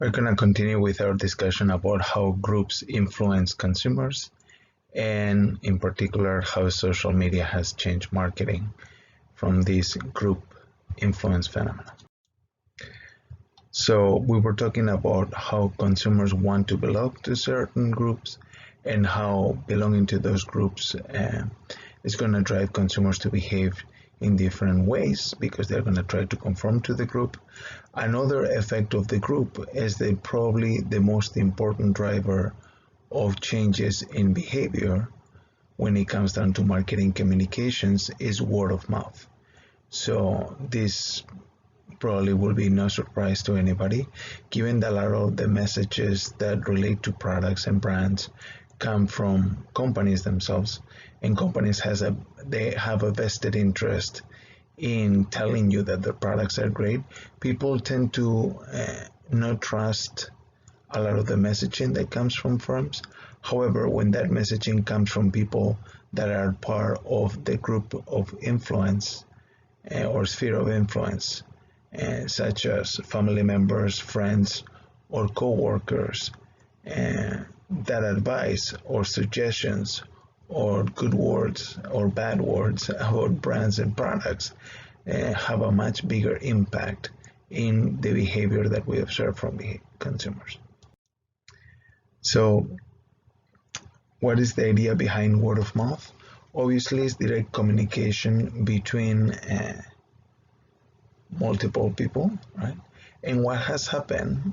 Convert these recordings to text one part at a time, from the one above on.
We're going to continue with our discussion about how groups influence consumers, and in particular, how social media has changed marketing from this group influence phenomenon. So we were talking about how consumers want to belong to certain groups and how belonging to those groups is going to drive consumers to behave in different ways because they're going to try to conform to the group. Another effect of the group is that probably the most important driver of changes in behavior when it comes down to marketing communications is word of mouth. So this probably will be no surprise to anybody, given that a lot of the messages that relate to products and brands come from companies themselves, and companies have a vested interest in telling you that the products are great. People tend to not trust a lot of the messaging that comes from firms. However, when that messaging comes from people that are part of the group of influence or sphere of influence, such as family members, friends, or co-workers, that advice or suggestions or good words or bad words about brands and products have a much bigger impact in the behavior that we observe from the consumers. So what is the idea behind word of mouth? Obviously, it's direct communication between multiple people, right? And what has happened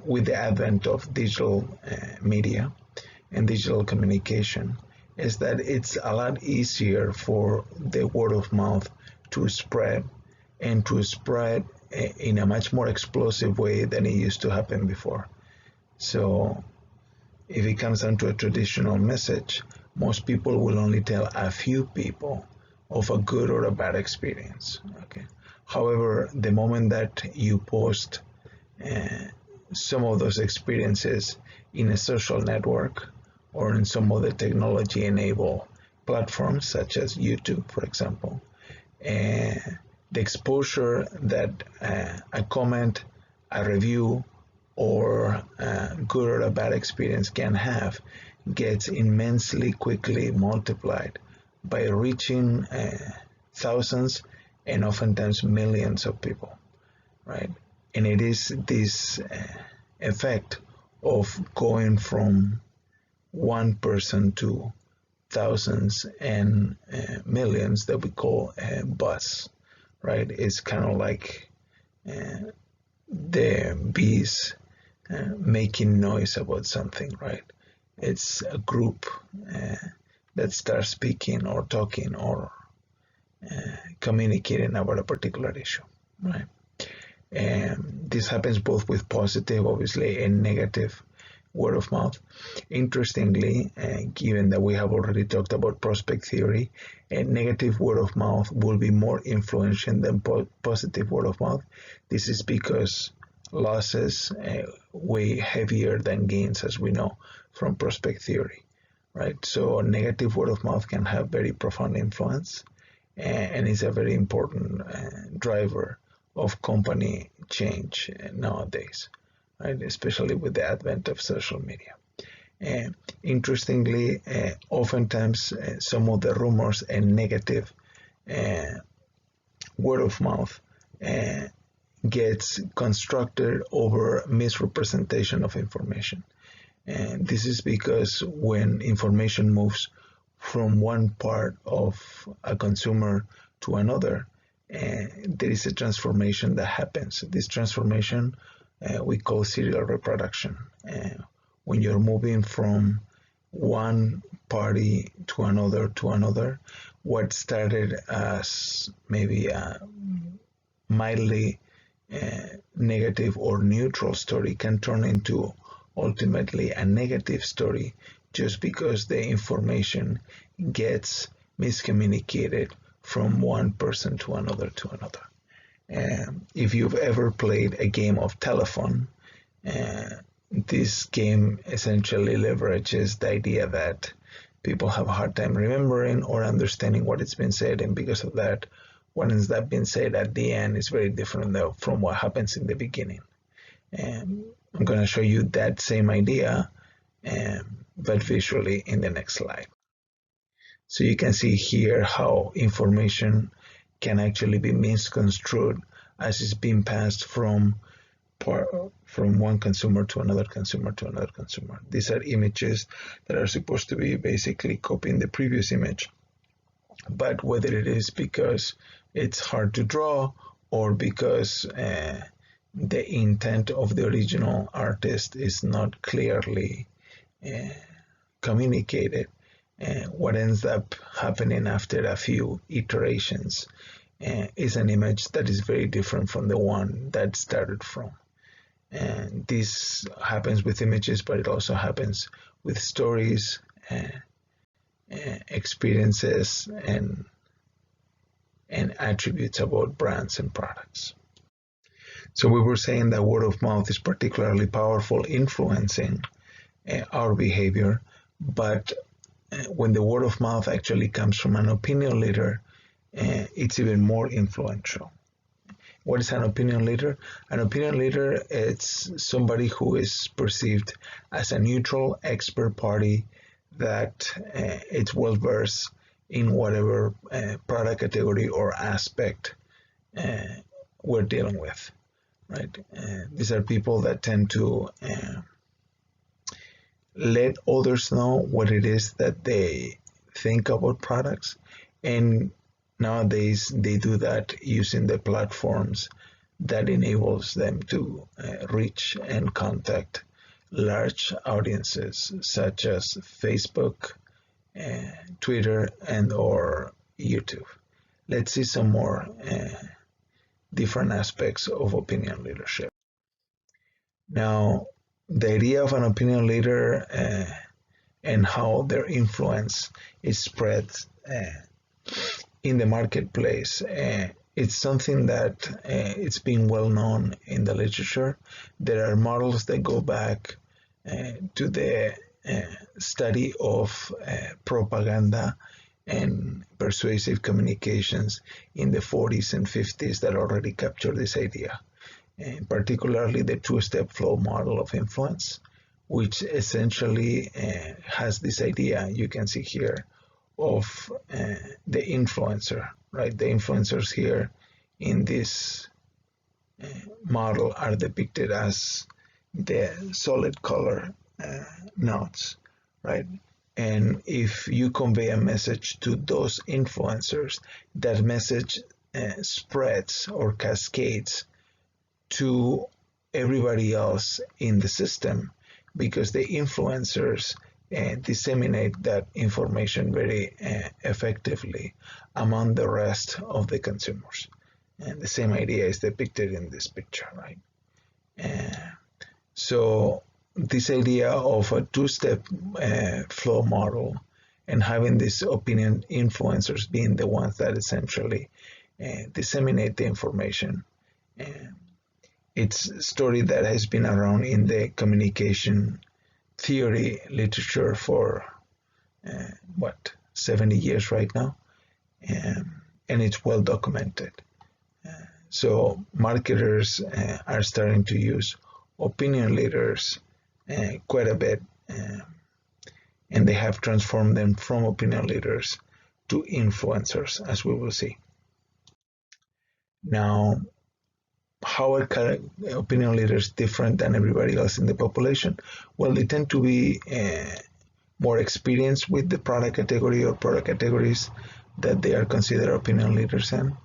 with the advent of digital media and digital communication is that it's a lot easier for the word of mouth to spread, and to spread in a much more explosive way than it used to happen before. So if it comes down to a traditional message, most people will only tell a few people of a good or a bad experience. Okay. However, the moment that you post some of those experiences in a social network or in some of the technology-enabled platforms such as YouTube, for example, the exposure that a comment, a review, or a good or a bad experience can have gets immensely quickly multiplied by reaching thousands and oftentimes millions of people, right? And it is this effect of going from one person to thousands and millions that we call buzz, right? It's kind of like the bees making noise about something, right? It's a group that starts speaking or talking or communicating about a particular issue, right? And this happens both with positive, obviously, and negative word of mouth. Interestingly, given that we have already talked about prospect theory, negative word of mouth will be more influential than positive word of mouth. This is because losses weigh heavier than gains, as we know from prospect theory, right? So negative word of mouth can have very profound influence, and is a very important driver of company change nowadays, right? Especially with the advent of social media. Interestingly, oftentimes some of the rumors and negative word of mouth gets constructed over misrepresentation of information. And this is because when information moves from one part of a consumer to another, there is a transformation that happens. This transformation we call serial reproduction. When you're moving from one party to another, what started as maybe a mildly negative or neutral story can turn into ultimately a negative story just because the information gets miscommunicated from one person to another to another. If you've ever played a game of telephone, this game essentially leverages the idea that people have a hard time remembering or understanding what it's been said, and because of that, what ends up being said at the end is very different from what happens in the beginning. I'm going to show you that same idea, but visually in the next slide. So you can see here how information can actually be misconstrued as it's being passed from one consumer to another consumer to another consumer. These are images that are supposed to be basically copying the previous image, but whether it is because it's hard to draw or because the intent of the original artist is not clearly communicated, what ends up happening after a few iterations is an image that is very different from the one that started from. And this happens with images, but it also happens with stories, experiences, and attributes about brands and products. So we were saying that word of mouth is particularly powerful, influencing our behavior, but when the word of mouth actually comes from an opinion leader, it's even more influential. What is an opinion leader? An opinion leader is somebody who is perceived as a neutral expert party that it's well versed in whatever product category or aspect we're dealing with, right? These are people that tend to let others know what it is that they think about products, and nowadays they do that using the platforms that enables them to reach and contact large audiences such as Facebook, Twitter, and or YouTube. Let's see some more different aspects of opinion leadership. Now, the idea of an opinion leader and how their influence is spread in the marketplace, it's something that it's been well known in the literature. There are models that go back to the study of propaganda and persuasive communications in the 40s and 50s that already captured this idea, particularly the two-step flow model of influence, which essentially has this idea you can see here of the influencer, right? The influencers here in this model are depicted as the solid color nodes, right? And if you convey a message to those influencers, that message spreads or cascades to everybody else in the system, because the influencers disseminate that information very effectively among the rest of the consumers. And the same idea is depicted in this picture, right? So this idea of a two-step flow model and having these opinion influencers being the ones that essentially disseminate the information, it's a story that has been around in the communication theory literature for 70 years right now, and it's well documented. So marketers are starting to use opinion leaders quite a bit, and they have transformed them from opinion leaders to influencers, as we will see. Now, how are opinion leaders different than everybody else in the population? Well, they tend to be more experienced with the product category or product categories that they are considered opinion leaders in.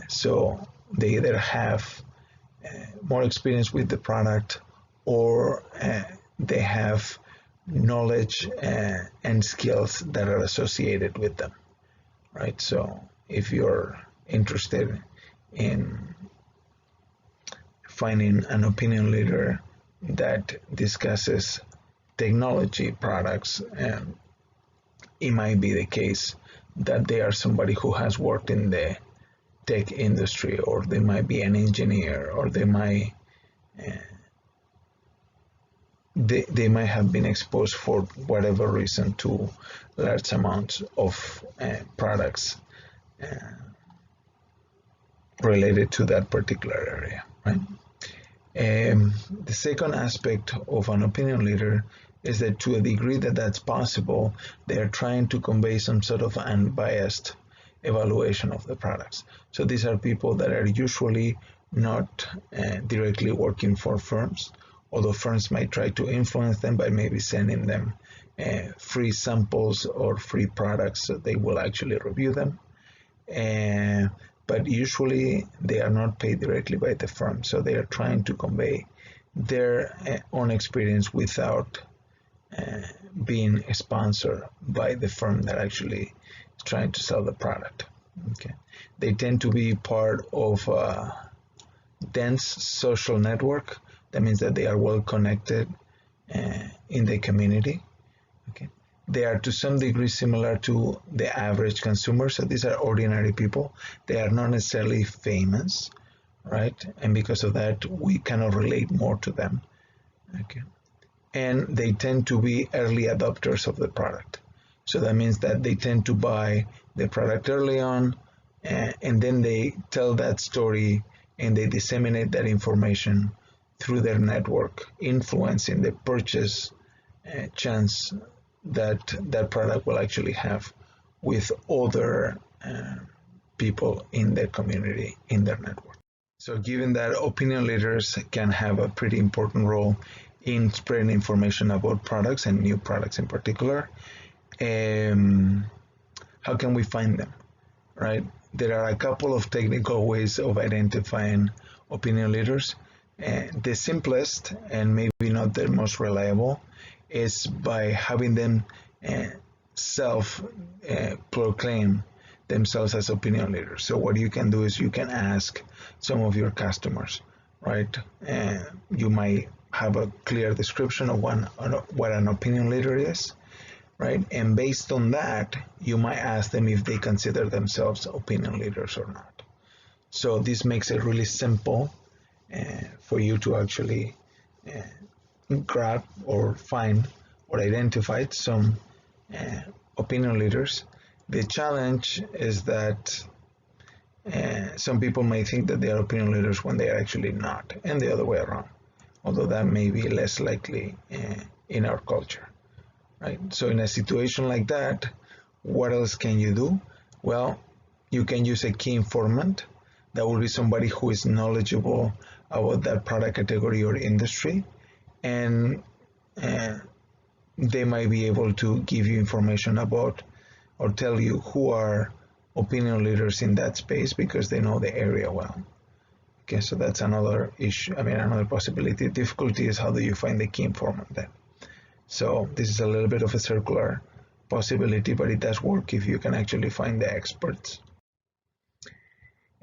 So they either have more experience with the product, or they have knowledge and skills that are associated with them, right? So if you're interested in finding an opinion leader that discusses technology products, it might be the case that they are somebody who has worked in the tech industry, or they might be an engineer, or they might have been exposed for whatever reason to large amounts of products related to that particular area, right? The second aspect of an opinion leader is that to a degree that that's possible, they are trying to convey some sort of unbiased evaluation of the products. So these are people that are usually not directly working for firms, although firms might try to influence them by maybe sending them free samples or free products so they will actually review them. But usually they are not paid directly by the firm, so they are trying to convey their own experience without being sponsored by the firm that actually is trying to sell the product. Okay, they tend to be part of a dense social network. That means that they are well connected in the community. Okay, they are to some degree similar to the average consumer. So these are ordinary people. They are not necessarily famous, right? And because of that, we cannot relate more to them. Okay, and they tend to be early adopters of the product. So that means that they tend to buy the product early on, and then they tell that story and they disseminate that information through their network, influencing the purchase chance that that product will actually have with other people in their community, in their network. So given that opinion leaders can have a pretty important role in spreading information about products and new products in particular, how can we find them, right? There are a couple of technical ways of identifying opinion leaders. The simplest and maybe not the most reliable is by having them self-proclaim themselves as opinion leaders. So what you can do is you can ask some of your customers, right? You might have a clear description of what an opinion leader is, right? And based on that, you might ask them if they consider themselves opinion leaders or not. So this makes it really simple for you to actually grab or find or identify some opinion leaders. The challenge is that some people may think that they are opinion leaders when they are actually not, and the other way around, although that may be less likely in our culture, right? So in a situation like that, what else can you do? Well, you can use a key informant. That will be somebody who is knowledgeable about that product category or industry, and they might be able to give you information about or tell you who are opinion leaders in that space because they know the area well. Okay, so that's another issue. Another possibility. The difficulty is how do you find the key informant then? So this is a little bit of a circular possibility, but it does work if you can actually find the experts.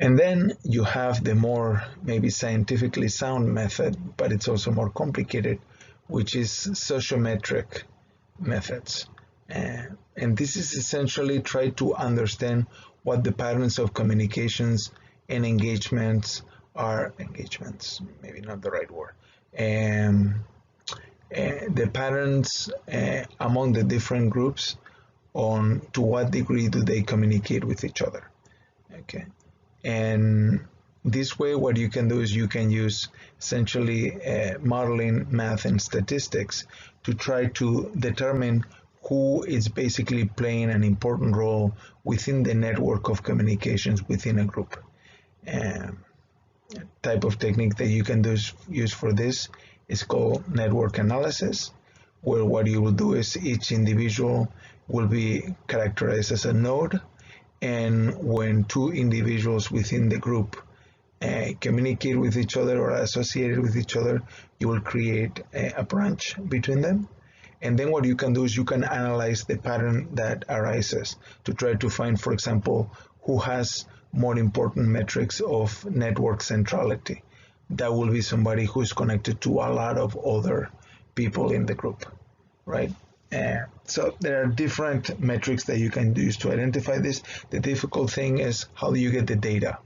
And then you have the more maybe scientifically sound method, but it's also more complicated, which is sociometric methods. And this is essentially try to understand what the patterns of communications and engagements are. Engagements, maybe not the right word. The patterns among the different groups on to what degree do they communicate with each other. Okay. And this way, what you can do is you can use essentially modeling, math, and statistics to try to determine who is basically playing an important role within the network of communications within a group. Type of technique that you can use for this is called network analysis, where what you will do is each individual will be characterized as a node, and when two individuals within the group communicate with each other or are associated with each other, you will create a branch between them. And then what you can do is you can analyze the pattern that arises to try to find, for example, who has more important metrics of network centrality. That will be somebody who is connected to a lot of other people in the group, right? So there are different metrics that you can use to identify this. The difficult thing is how do you get the data?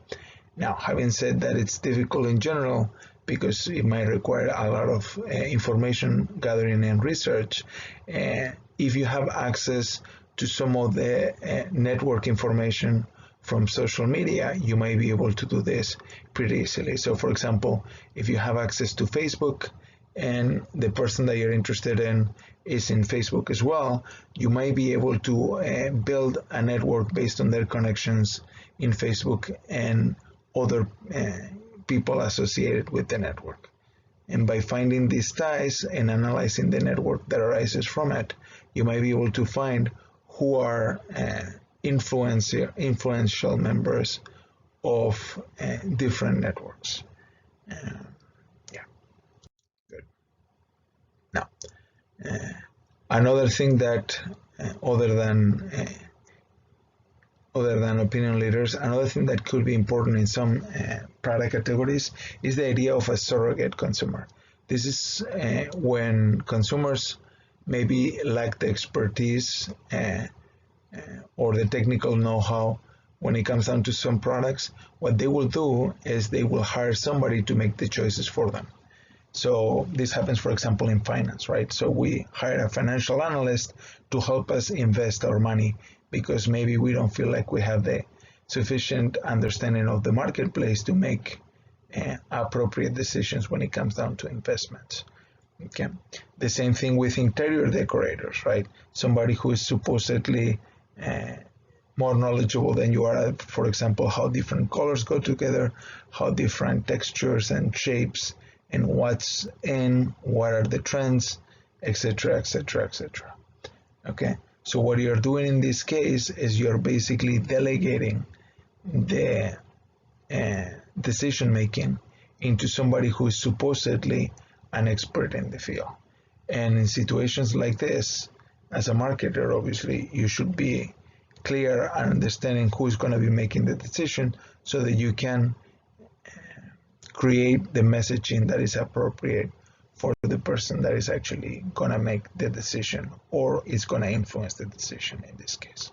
Now, having said that, it's difficult in general because it might require a lot of information gathering and research. If you have access to some of the network information from social media, you may be able to do this pretty easily. So for example, if you have access to Facebook and the person that you're interested in is in Facebook as well, you may be able to build a network based on their connections in Facebook and other people associated with the network. And by finding these ties and analyzing the network that arises from it, you might be able to find who are influential members of different networks. Yeah, good. Now, another thing that other than opinion leaders, another thing that could be important in some product categories is the idea of a surrogate consumer. This is when consumers maybe lack the expertise or the technical know-how when it comes down to some products. What they will do is they will hire somebody to make the choices for them. So this happens, for example, in finance, right? So we hire a financial analyst to help us invest our money because maybe we don't feel like we have the sufficient understanding of the marketplace to make appropriate decisions when it comes down to investments. Okay. The same thing with interior decorators, right? Somebody who is supposedly more knowledgeable than you are, for example, how different colors go together, how different textures and shapes, and what's in, what are the trends, etc., etc., etc. Okay, so what you're doing in this case is you're basically delegating the decision making into somebody who is supposedly an expert in the field. And in situations like this, as a marketer, obviously, you should be clear and understanding who is going to be making the decision so that you can create the messaging that is appropriate for the person that is actually going to make the decision or is going to influence the decision in this case.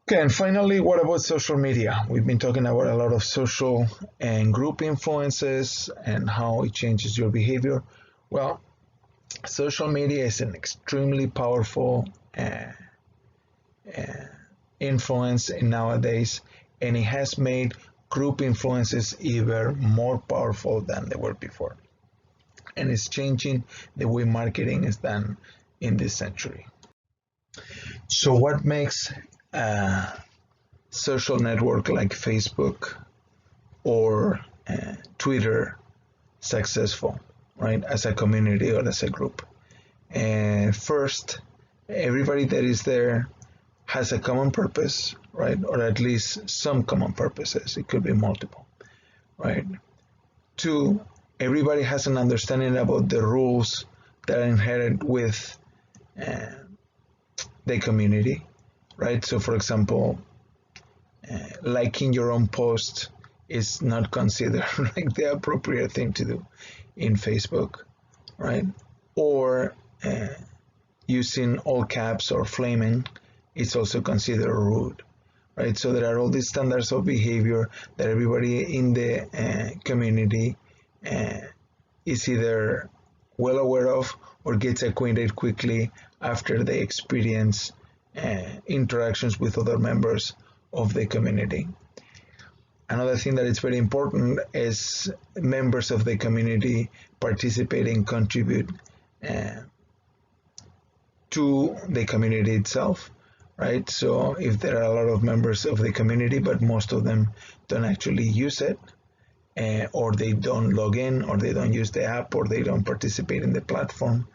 Okay, and finally, what about social media? We've been talking about a lot of social and group influences and how it changes your behavior. Well, social media is an extremely powerful influence nowadays, and it has made group influences even more powerful than they were before. And it's changing the way marketing is done in this century. So what makes a social network like Facebook or Twitter successful, right, as a community or as a group? First, everybody that is there has a common purpose, right, or at least some common purposes. It could be multiple, right? Two, everybody has an understanding about the rules that are inherent with the community, right? So, for example, liking your own post is not considered like the appropriate thing to do in Facebook, right? Or using all caps or flaming is also considered rude, right? So there are all these standards of behavior that everybody in the community is either well aware of or gets acquainted quickly after they experience interactions with other members of the community. Another thing that is very important is members of the community participate and contribute to the community itself, right? So if there are a lot of members of the community, but most of them don't actually use it, or they don't log in, or they don't use the app, or they don't participate in the platform,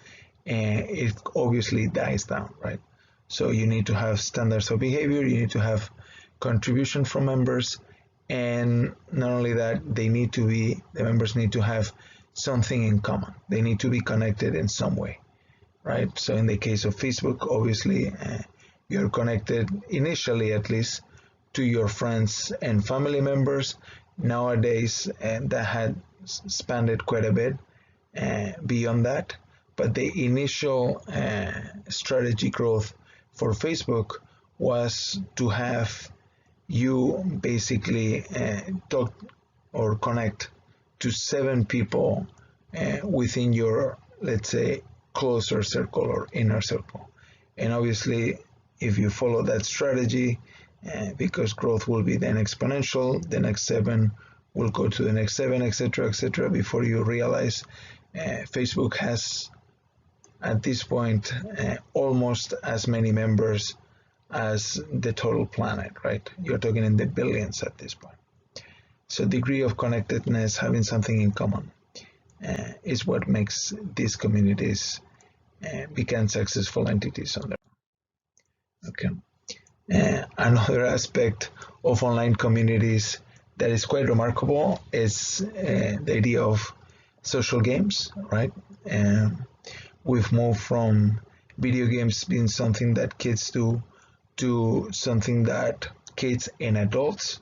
it obviously dies down, right? So you need to have standards of behavior, you need to have contribution from members, and not only that, the members need to have something in common. They need to be connected in some way, right? So in the case of Facebook, obviously, you're connected initially, at least, to your friends and family members. Nowadays, that had expanded quite a bit beyond that. But the initial strategy growth for Facebook was to have you basically talk or connect to 7 people within your, let's say, closer circle or inner circle. And obviously, if you follow that strategy, because growth will be then exponential. The next 7 will go to the next 7, etc., before you realize Facebook has at this point almost as many members as the total planet, right? You're talking in the billions at this point. So degree of connectedness, having something in common, is what makes these communities become successful entities on their own. Okay. Another aspect of online communities that is quite remarkable is the idea of social games, right? We've moved from video games being something that kids do to something that kids and adults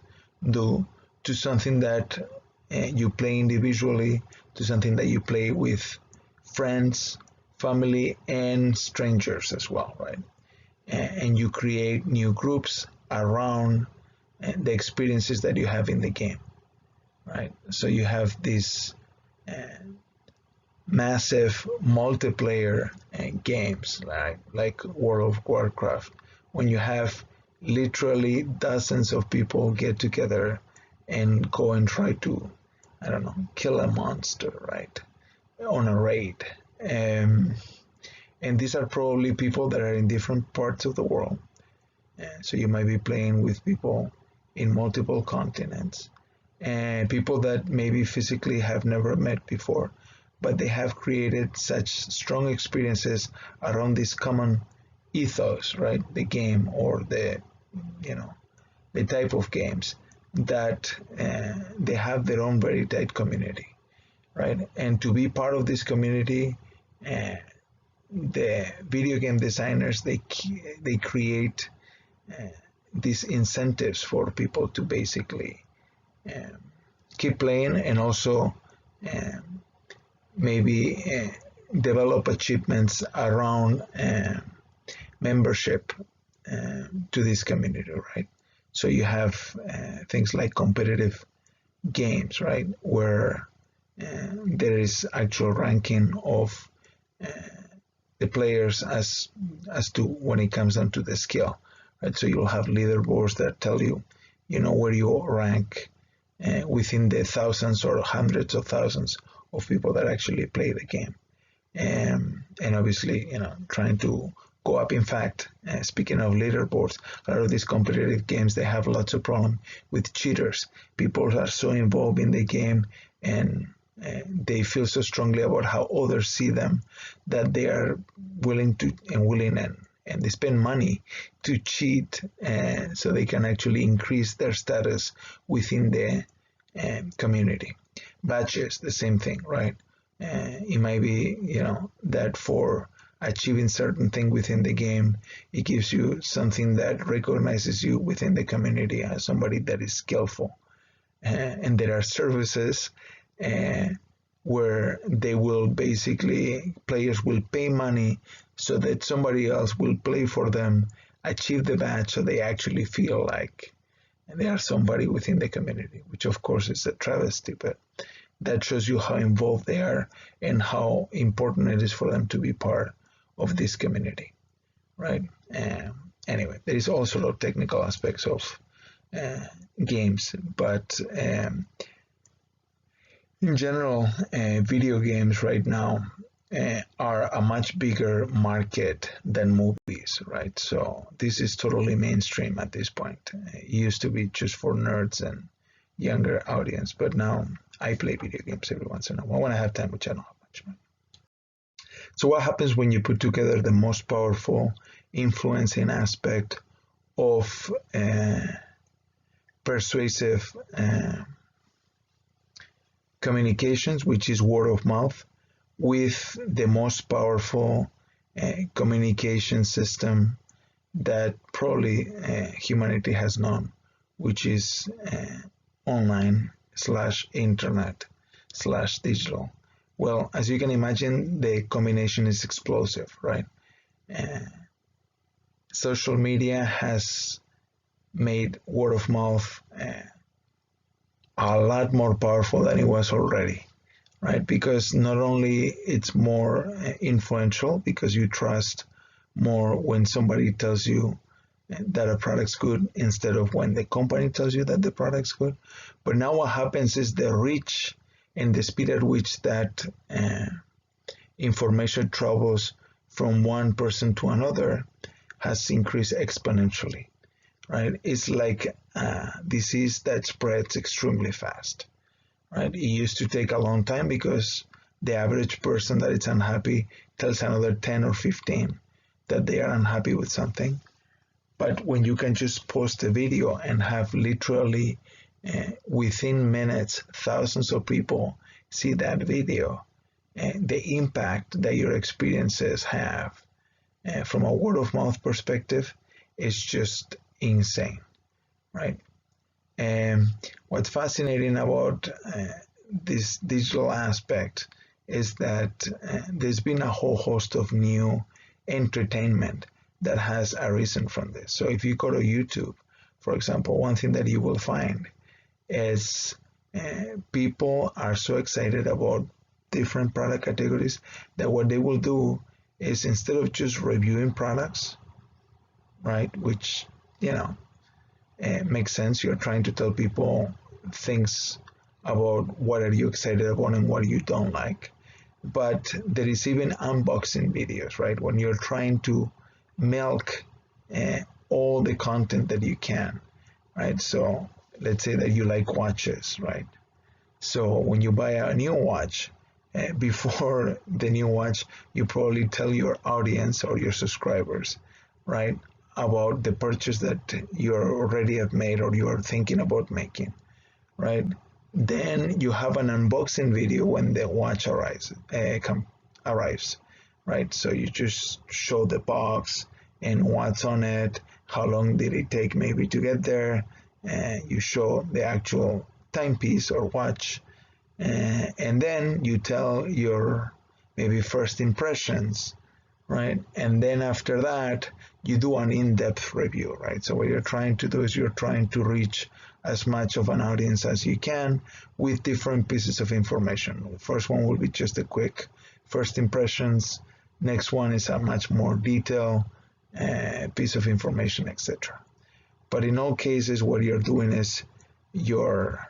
do, to something that you play individually, to something that you play with friends, family, and strangers as well, right? And you create new groups around the experiences that you have in the game, right? So you have these massive multiplayer games like World of Warcraft, when you have literally dozens of people get together and go and try to, I don't know, kill a monster, right, on a raid. And these are probably people that are in different parts of the world. So you might be playing with people in multiple continents and people that maybe physically have never met before, but they have created such strong experiences around this common ethos, right? The game or the type of games that they have their own very tight community, right? And to be part of this community, the video game designers they create these incentives for people to basically keep playing and also maybe develop achievements around membership to this community, right? So you have things like competitive games, right, where there is actual ranking of the players as to when it comes down to the skill, right? So you'll have leaderboards that tell you, where you rank within the thousands or hundreds of thousands of people that actually play the game, and obviously, trying to go up. In fact, speaking of leaderboards, a lot of these competitive games they have lots of problem with cheaters. People are so involved in the game and they feel so strongly about how others see them that they are willing and they spend money to cheat so they can actually increase their status within the community. Badges, the same thing, right? It might be, that for achieving certain thing within the game, it gives you something that recognizes you within the community as somebody that is skillful. And there are services where they will basically, players will pay money so that somebody else will play for them, achieve the badge, so they actually feel like they are somebody within the community, which of course is a travesty, but that shows you how involved they are and how important it is for them to be part of this community, right? Anyway, there is also technical aspects of games, but in general, video games right now are a much bigger market than movies, right? So this is totally mainstream at this point. It used to be just for nerds and younger audience, but now I play video games every once in a while when I have time, which I don't have much. So what happens when you put together the most powerful influencing aspect of persuasive communications, which is word of mouth, with the most powerful communication system that probably humanity has known, which is online/internet/digital. Well, as you can imagine, the combination is explosive, right? Social media has made word of mouth a lot more powerful than it was already, right? Because not only it's more influential because you trust more when somebody tells you that a product's good instead of when the company tells you that the product's good. But now what happens is the reach and the speed at which that information travels from one person to another has increased exponentially, right? It's like a disease that spreads extremely fast, right? It used to take a long time because the average person that is unhappy tells another 10 or 15 that they are unhappy with something. But when you can just post a video and have literally within minutes thousands of people see that video, the impact that your experiences have from a word of mouth perspective is just insane, right? And what's fascinating about this digital aspect is that there's been a whole host of new entertainment that has arisen from this. So if you go to YouTube, for example, one thing that you will find is people are so excited about different product categories that what they will do is, instead of just reviewing products, right, which, you know, makes sense, you're trying to tell people things about what are you excited about and what you don't like. But there is even unboxing videos, right, when you're trying to milk all the content that you can, right? So let's say that you like watches, right? So when you buy a new watch, before the new watch, you probably tell your audience or your subscribers, right, about the purchase that you already have made or you are thinking about making, right? Then you have an unboxing video when the watch arrives, right? So you just show the box and what's on it, how long did it take maybe to get there, you show the actual timepiece or watch, and then you tell your maybe first impressions, right? And then after that, you do an in-depth review, right? So what you're trying to do is you're trying to reach as much of an audience as you can with different pieces of information. The first one will be just a quick first impressions. Next one is a much more detailed piece of information, etc. But in all cases, what you're doing is you're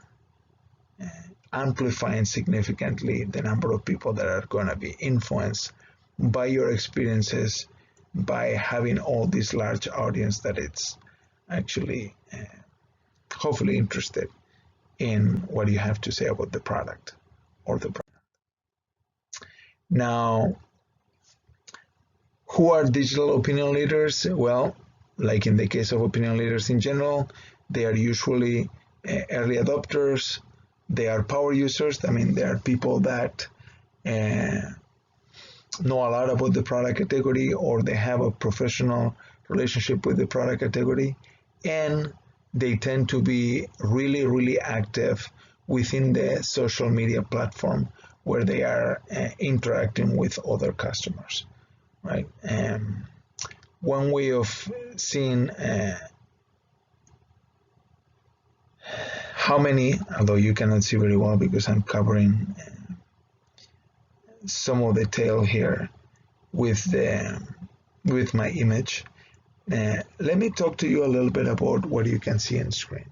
amplifying significantly the number of people that are going to be influenced by your experiences, by having all this large audience that it's actually hopefully interested in what you have to say about the product or the product. Now, who are digital opinion leaders? Well, like in the case of opinion leaders in general, they are usually early adopters. They are power users. I mean, they are people that know a lot about the product category, or they have a professional relationship with the product category, and they tend to be really, really active within the social media platform where they are interacting with other customers, right? One way of seeing how many, although you cannot see very well because I'm covering some of the tail here with my image. Let me talk to you a little bit about what you can see on screen.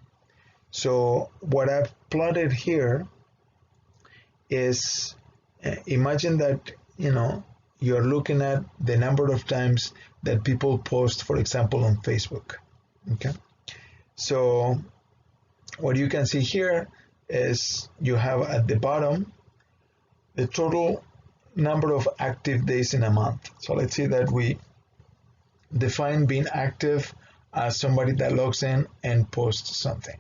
So what I've plotted here is imagine that you're looking at the number of times that people post, for example, on Facebook. Okay, so what you can see here is you have at the bottom the total number of active days in a month. So let's say that we define being active as somebody that logs in and posts something.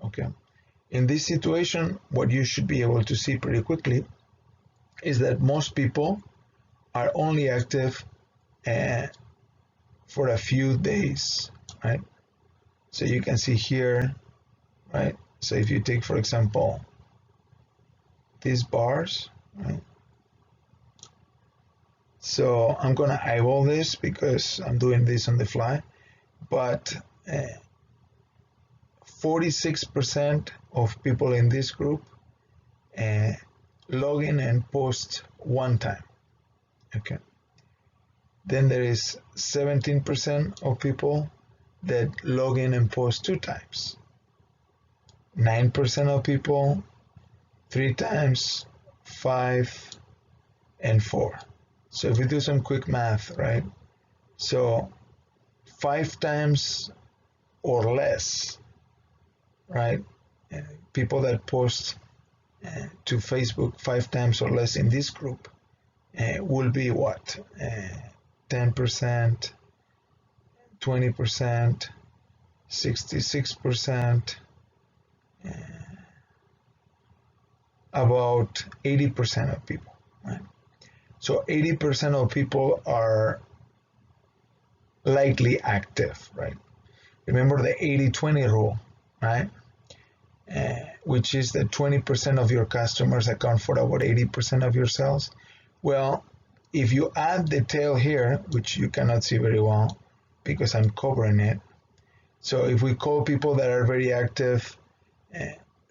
Okay, in this situation, what you should be able to see pretty quickly is that most people are only active for a few days, right? So you can see here, right? So if you take, for example, these bars, right? So I'm gonna eyeball this because I'm doing this on the fly, but 46% of people in this group log in and post one time. Okay. Then there is 17% of people that log in and post 2 times. 9% of people 3 times, 5 and 4. So if we do some quick math, right? So 5 times or less, right? People that post to Facebook 5 times or less in this group will be what? 10%, 20%, 66%, about 80% of people, right? So 80% of people are likely active, right? Remember the 80-20 rule, right? Which is that 20% of your customers account for about 80% of your sales. Well, if you add the tail here, which you cannot see very well because I'm covering it. So if we call people that are very active,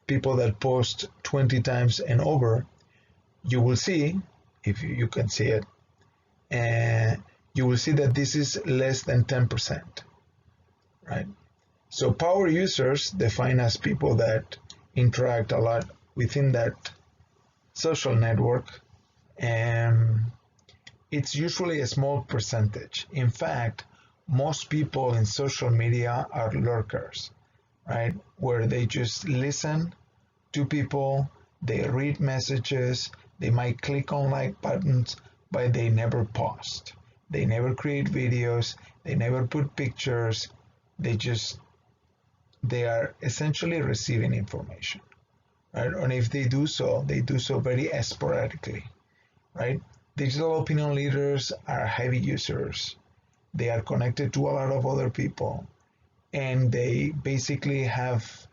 people that post 20 times and over, you will see, if you can see it, you will see that this is less than 10%, right? So power users, defined as people that interact a lot within that social network, it's usually a small percentage. In fact, most people in social media are lurkers, right? Where they just listen to people, they read messages, they might click on like buttons, but they never post. They never create videos, they never put pictures, they are essentially receiving information, right? And if they do so very sporadically, right? Digital opinion leaders are heavy users. They are connected to a lot of other people, and they basically have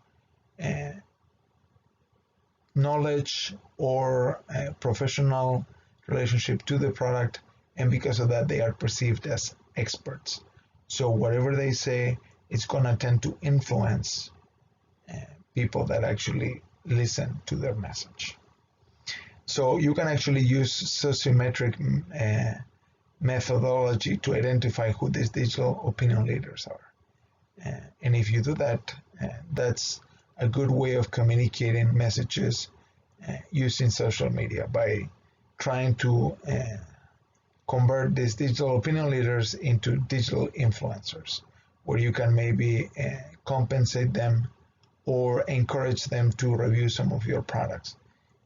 knowledge or a professional relationship to the product, and because of that, they are perceived as experts. So whatever they say, it's going to tend to influence people that actually listen to their message. So you can actually use sociometric methodology to identify who these digital opinion leaders are. And if you do that, that's a good way of communicating messages using social media by trying to convert these digital opinion leaders into digital influencers, where you can maybe compensate them or encourage them to review some of your products,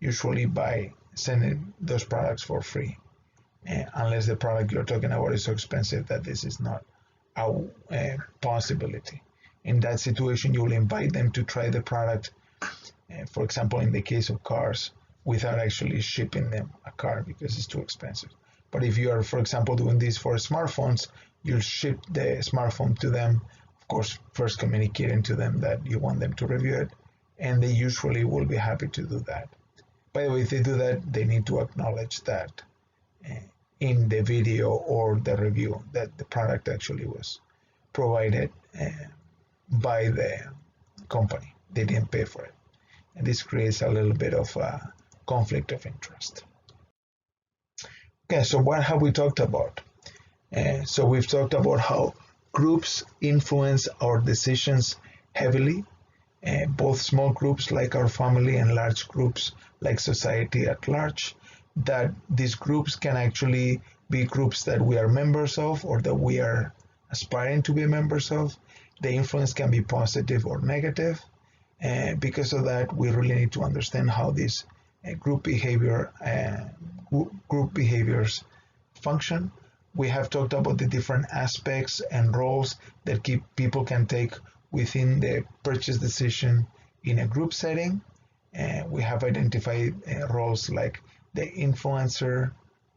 usually by sending those products for free, unless the product you're talking about is so expensive that this is not a possibility. In that situation, you will invite them to try the product, for example, in the case of cars, without actually shipping them a car because it's too expensive. But if you are, for example, doing this for smartphones, you'll ship the smartphone to them, of course, first communicating to them that you want them to review it, and they usually will be happy to do that. By the way, if they do that, they need to acknowledge that in the video or the review that the product actually was provided by the company. They didn't pay for it. And this creates a little bit of a conflict of interest. Okay, so what have we talked about? So we've talked about how groups influence our decisions heavily, both small groups like our family and large groups like society at large, that these groups can actually be groups that we are members of or that we are aspiring to be members of. The influence can be positive or negative. Because of that, we really need to understand how these group behaviors function. We have talked about the different aspects and roles that people can take within the purchase decision in a group setting. We have identified roles like the influencer,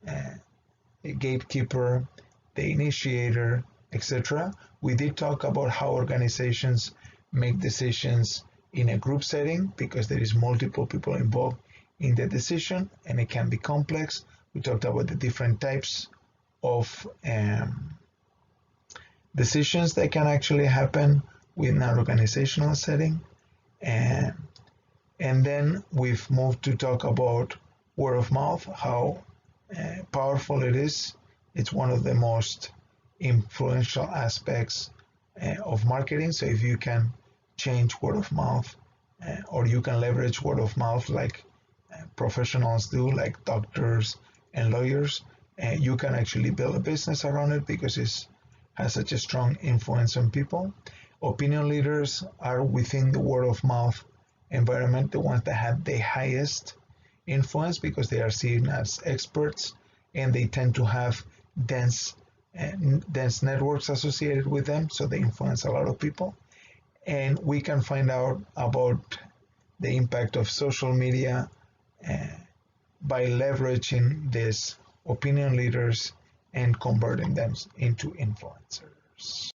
the gatekeeper, the initiator, etc. We did talk about how organizations make decisions in a group setting because there is multiple people involved in the decision and it can be complex. We talked about the different types of decisions that can actually happen within an organizational setting. And then we've moved to talk about word of mouth, how powerful it is. It's one of the most influential aspects of marketing. So if you can change word of mouth, or you can leverage word of mouth like professionals do, like doctors and lawyers, you can actually build a business around it because it has such a strong influence on people. Opinion leaders are within the word of mouth environment the ones that have the highest influence because they are seen as experts and they tend to have dense dense networks associated with them, so they influence a lot of people. And we can find out about the impact of social media uh, by leveraging these opinion leaders and converting them into influencers.